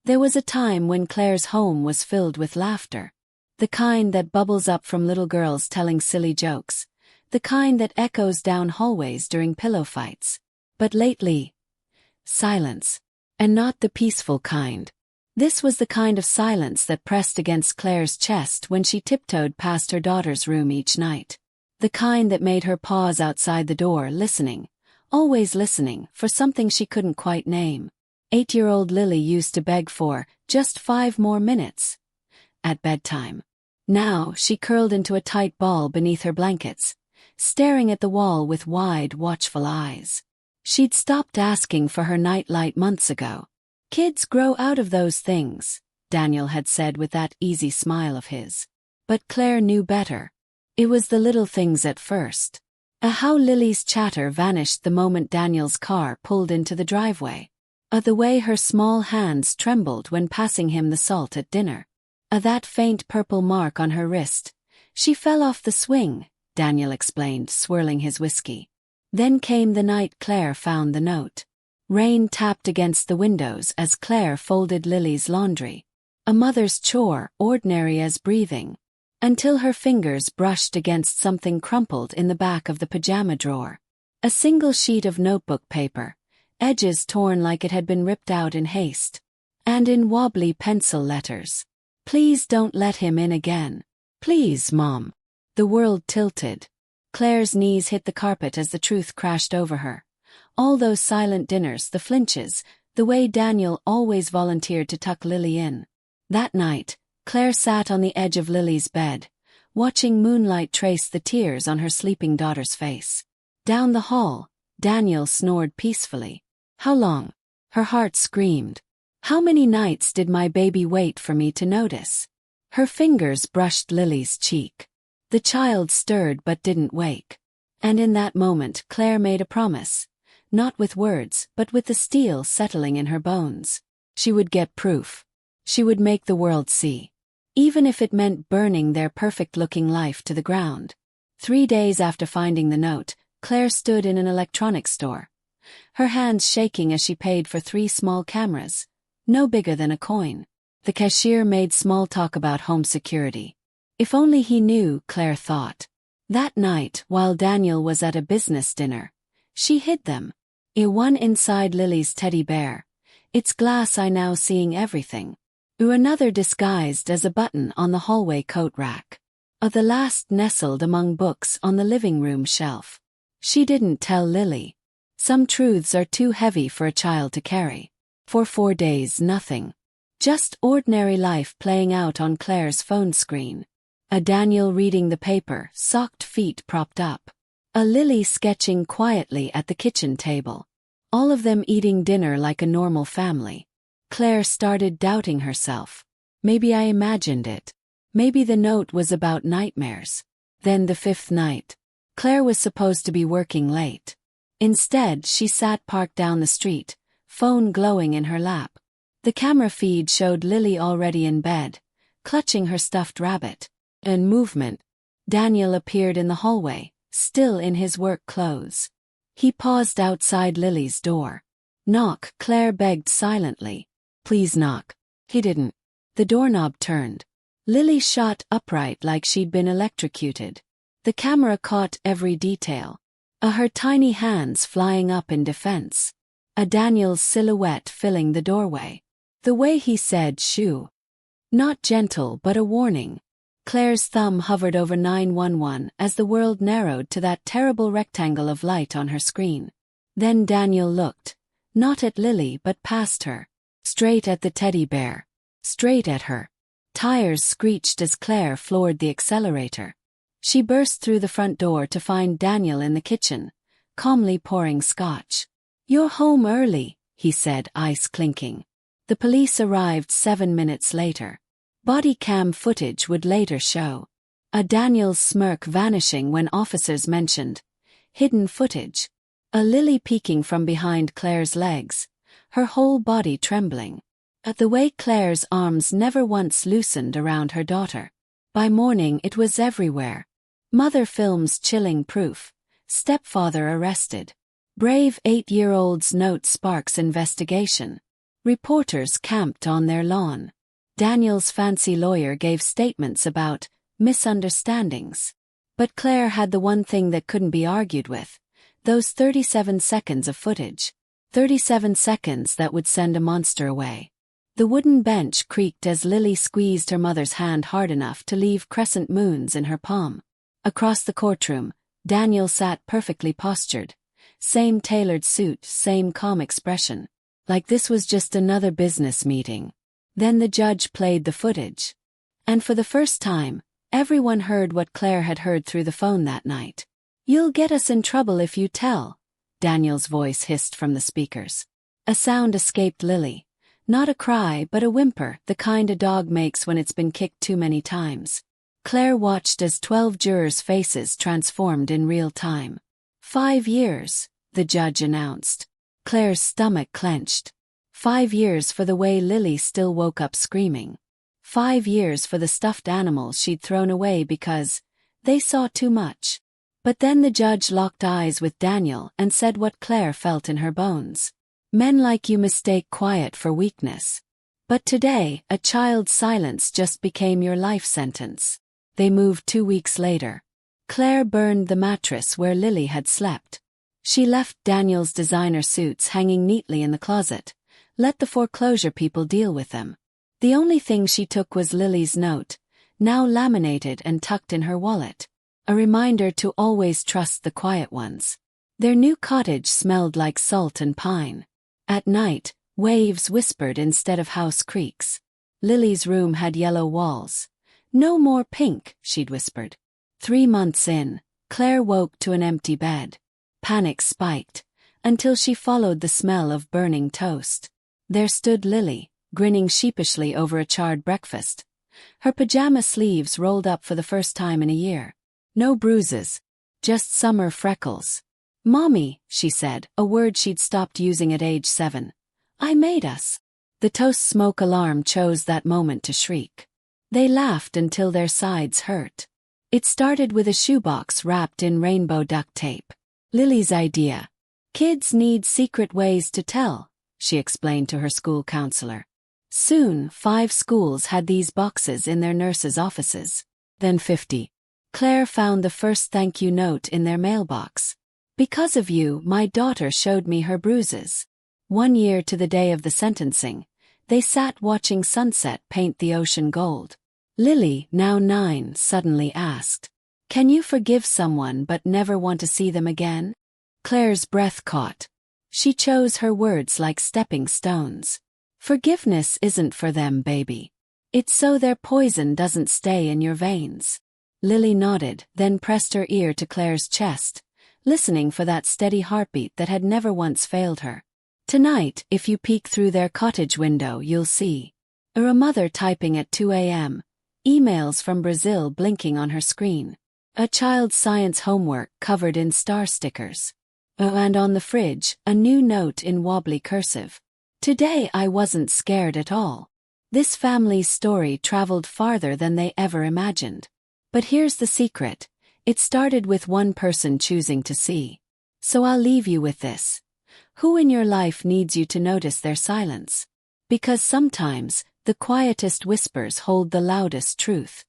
There was a time when Claire's home was filled with laughter. The kind that bubbles up from little girls telling silly jokes. The kind that echoes down hallways during pillow fights. But lately, silence. And not the peaceful kind. This was the kind of silence that pressed against Claire's chest when she tiptoed past her daughter's room each night. The kind that made her pause outside the door listening, always listening, for something she couldn't quite name. 8-year-old Lily used to beg for just 5 more minutes at bedtime. Now she curled into a tight ball beneath her blankets, staring at the wall with wide, watchful eyes. She'd stopped asking for her nightlight months ago. Kids grow out of those things, Daniel had said with that easy smile of his. But Claire knew better. It was the little things at first. How Lily's chatter vanished the moment Daniel's car pulled into the driveway. The way her small hands trembled when passing him the salt at dinner. That faint purple mark on her wrist. She fell off the swing, Daniel explained, swirling his whiskey. Then came the night Claire found the note. Rain tapped against the windows as Claire folded Lily's laundry. A mother's chore, ordinary as breathing. Until her fingers brushed against something crumpled in the back of the pajama drawer. A single sheet of notebook paper, edges torn like it had been ripped out in haste. And in wobbly pencil letters. "Please don't let him in again. Please, Mom." The world tilted. Claire's knees hit the carpet as the truth crashed over her. All those silent dinners, the flinches, the way Daniel always volunteered to tuck Lily in. That night, Claire sat on the edge of Lily's bed, watching moonlight trace the tears on her sleeping daughter's face. Down the hall, Daniel snored peacefully. How long? Her heart screamed. How many nights did my baby wait for me to notice? Her fingers brushed Lily's cheek. The child stirred but didn't wake. And in that moment Claire made a promise. Not with words, but with the steel settling in her bones. She would get proof. She would make the world see. Even if it meant burning their perfect-looking life to the ground. 3 days after finding the note, Claire stood in an electronics store. Her hands shaking as she paid for 3 small cameras. No bigger than a coin. The cashier made small talk about home security. If only he knew, Claire thought. That night, while Daniel was at a business dinner, she hid them. One inside Lily's teddy bear. Its glass eye now seeing everything. Another disguised as a button on the hallway coat rack. The last nestled among books on the living room shelf. She didn't tell Lily. Some truths are too heavy for a child to carry. For 4 days, nothing. Just ordinary life playing out on Claire's phone screen. A Daniel reading the paper, socked feet propped up. A Lily sketching quietly at the kitchen table. All of them eating dinner like a normal family. Claire started doubting herself. Maybe I imagined it. Maybe the note was about nightmares. Then the 5th night. Claire was supposed to be working late. Instead, she sat parked down the street, phone glowing in her lap. The camera feed showed Lily already in bed, clutching her stuffed rabbit. In movement, Daniel appeared in the hallway, still in his work clothes. He paused outside Lily's door. "Knock," Claire begged silently. "Please knock." He didn't. The doorknob turned. Lily shot upright like she'd been electrocuted. The camera caught every detail. Her tiny hands flying up in defense. Daniel's silhouette filling the doorway. The way he said shoo. Not gentle but a warning. Claire's thumb hovered over 911 as the world narrowed to that terrible rectangle of light on her screen. Then Daniel looked, not at Lily but past her. Straight at the teddy bear. Straight at her. Tires screeched as Claire floored the accelerator. She burst through the front door to find Daniel in the kitchen, calmly pouring scotch. "You're home early," he said, ice clinking. The police arrived 7 minutes later. Body cam footage would later show. Daniel's smirk vanishing when officers mentioned hidden footage. Lily peeking from behind Claire's legs, her whole body trembling. At the way Claire's arms never once loosened around her daughter. By morning it was everywhere. Mother films chilling proof. Stepfather arrested. Brave 8-year-old's note sparks investigation. Reporters camped on their lawn. Daniel's fancy lawyer gave statements about misunderstandings. But Claire had the one thing that couldn't be argued with: those 37 seconds of footage. 37 seconds that would send a monster away. The wooden bench creaked as Lily squeezed her mother's hand hard enough to leave crescent moons in her palm. Across the courtroom, Daniel sat perfectly postured. Same tailored suit, same calm expression. Like this was just another business meeting. Then the judge played the footage. And for the first time, everyone heard what Claire had heard through the phone that night. "You'll get us in trouble if you tell," Daniel's voice hissed from the speakers. A sound escaped Lily. Not a cry but a whimper, the kind a dog makes when it's been kicked too many times. Claire watched as 12 jurors' faces transformed in real time. 5 years, the judge announced. Claire's stomach clenched. 5 years for the way Lily still woke up screaming. 5 years for the stuffed animals she'd thrown away because they saw too much. But then the judge locked eyes with Daniel and said what Claire felt in her bones. "Men like you mistake quiet for weakness. But today, a child's silence just became your life sentence." They moved 2 weeks later. Claire burned the mattress where Lily had slept. She left Daniel's designer suits hanging neatly in the closet. Let the foreclosure people deal with them. The only thing she took was Lily's note, now laminated and tucked in her wallet. A reminder to always trust the quiet ones. Their new cottage smelled like salt and pine. At night, waves whispered instead of house creaks. Lily's room had yellow walls. "No more pink," she'd whispered. 3 months in, Claire woke to an empty bed. Panic spiked, until she followed the smell of burning toast. There stood Lily, grinning sheepishly over a charred breakfast. Her pajama sleeves rolled up for the first time in a year. No bruises, just summer freckles. "Mommy," she said, a word she'd stopped using at age 7. "I made us." The toast smoke alarm chose that moment to shriek. They laughed until their sides hurt. It started with a shoebox wrapped in rainbow duct tape. Lily's idea. "Kids need secret ways to tell," she explained to her school counselor. Soon, 5 schools had these boxes in their nurses' offices. Then 50. Claire found the first thank you note in their mailbox. "Because of you, my daughter showed me her bruises." 1 year to the day of the sentencing, they sat watching sunset paint the ocean gold. Lily, now 9, suddenly asked, "Can you forgive someone but never want to see them again?" Claire's breath caught. She chose her words like stepping stones. "Forgiveness isn't for them, baby. It's so their poison doesn't stay in your veins." Lily nodded, then pressed her ear to Claire's chest, listening for that steady heartbeat that had never once failed her. "Tonight, if you peek through their cottage window, you'll see a mother typing at 2 a.m., emails from Brazil blinking on her screen, a child's science homework covered in star stickers, and on the fridge, a new note in wobbly cursive. Today I wasn't scared at all." This family's story traveled farther than they ever imagined. But here's the secret. It started with one person choosing to see. So I'll leave you with this. Who in your life needs you to notice their silence? Because sometimes, the quietest whispers hold the loudest truth.